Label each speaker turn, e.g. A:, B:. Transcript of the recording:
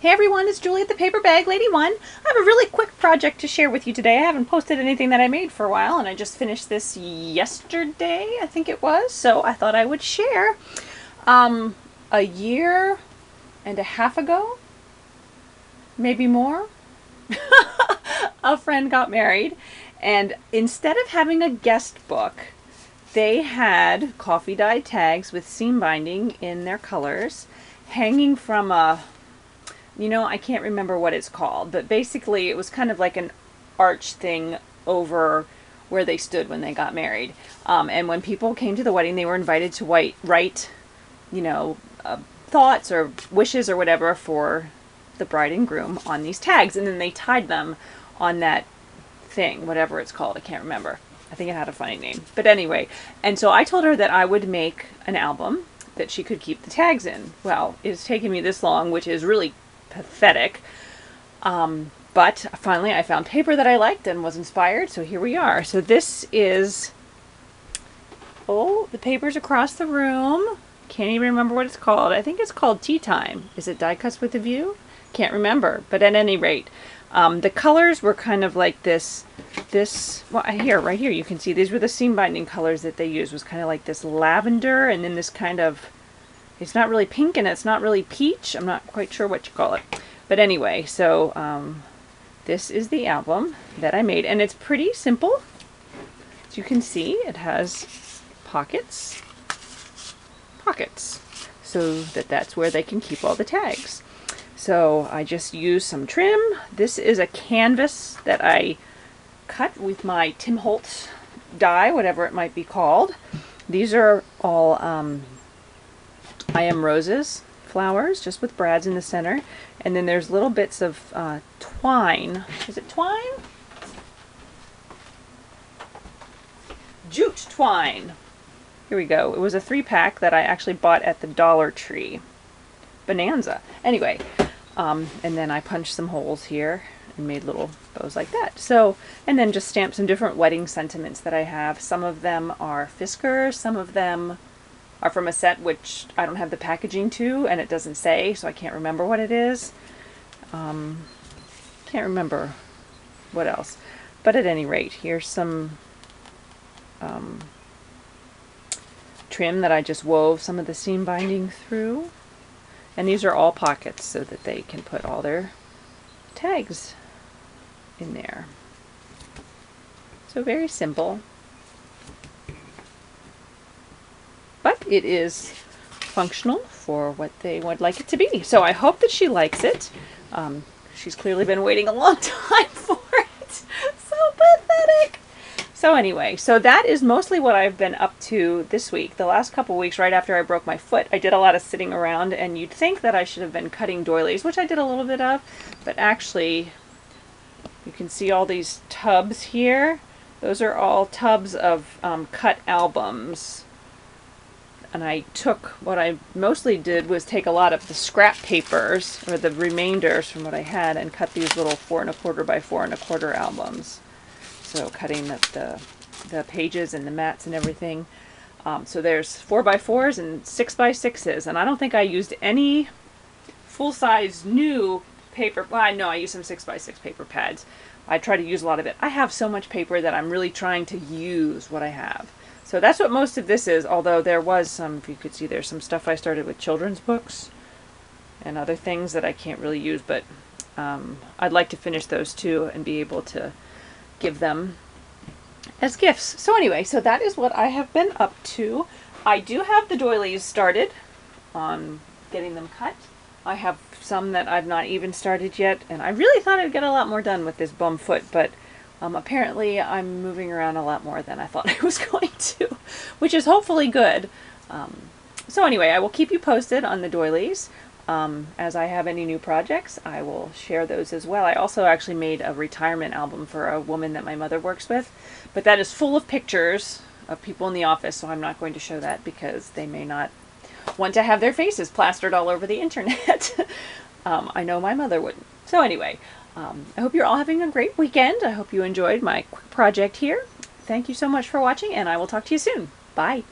A: Hey everyone, it's Julie at the Paper Bag Lady One. I have a really quick project to share with you today. I haven't posted anything that I made for a while, and I just finished this yesterday, I think it was, so I thought I would share. A year and a half ago, maybe more, a friend got married, and instead of having a guest book, they had coffee dyed tags with seam binding in their colors hanging from a, I can't remember what it's called, but basically it was kind of like an arch thing over where they stood when they got married. And when people came to the wedding, they were invited to write, thoughts or wishes or whatever for the bride and groom on these tags. And then they tied them on that thing, whatever it's called. I can't remember. I think it had a funny name. But anyway, and so I told her that I would make an album that she could keep the tags in. Well, it's taken me this long, which is really pathetic. But finally I found paper that I liked and was inspired, so here we are. So this is, the paper's across the room. Can't even remember what it's called. I think it's called Tea Time. Is it Die Cuts with a View? Can't remember, but at any rate, the colors were kind of like this, well, right here you can see these were the seam binding colors that they used. It was kind of like this lavender, and then this kind of, it's not really pink and it's not really peach. I'm not quite sure what you call it. But anyway, so this is the album that I made, and it's pretty simple. As you can see, it has pockets, so that's where they can keep all the tags. So I just used some trim. This is a canvas that I cut with my Tim Holtz die, whatever it might be called. These are all I Am Roses flowers, just with brads in the center. And then there's little bits of twine. Is it twine? Jute twine. Here we go. It was a 3-pack that I actually bought at the Dollar Tree. Bonanza. Anyway, and then I punched some holes here and made little bows like that. So, and then just stamped some different wedding sentiments that I have. Some of them are Fiskars, some of them are from a set which I don't have the packaging to, and it doesn't say, so I can't remember what it is. Can't remember what else. But at any rate, here's some trim that I just wove some of the seam binding through. And these are all pockets so that they can put all their tags in there. So very simple. But it is functional for what they would like it to be. So I hope that she likes it. She's clearly been waiting a long time for it. So pathetic. So anyway, so that is mostly what I've been up to this week. The last couple weeks, right after I broke my foot, I did a lot of sitting around, and you'd think that I should have been cutting doilies, which I did a little bit of, but actually, you can see all these tubs here. Those are all tubs of cut albums. And I took, what I mostly did was take a lot of the scrap papers, or the remainders from what I had, and cut these little 4 1/4 by 4 1/4 albums. So cutting the pages and the mats and everything. So there's 4 by 4s and 6 by 6s, and I don't think I used any full-size new paper. Well, I know I used some 6 by 6 paper pads. I try to use a lot of it. I have so much paper that I'm really trying to use what I have. So that's what most of this is, although there was some, if you could see, there's some stuff I started with children's books and other things that I can't really use, but I'd like to finish those too and be able to give them as gifts. So anyway, so that is what I have been up to. I do have the doilies started on getting them cut. I have some that I've not even started yet, and I really thought I'd get a lot more done with this bum foot, but apparently I'm moving around a lot more than I thought I was going to, which is hopefully good. So anyway, I will keep you posted on the doilies. As I have any new projects, I will share those as well. I also actually made a retirement album for a woman that my mother works with, but that is full of pictures of people in the office, so I'm not going to show that because they may not want to have their faces plastered all over the internet. I know my mother wouldn't. So anyway, I hope you're all having a great weekend. I hope you enjoyed my quick project here. Thank you so much for watching, and I will talk to you soon. Bye.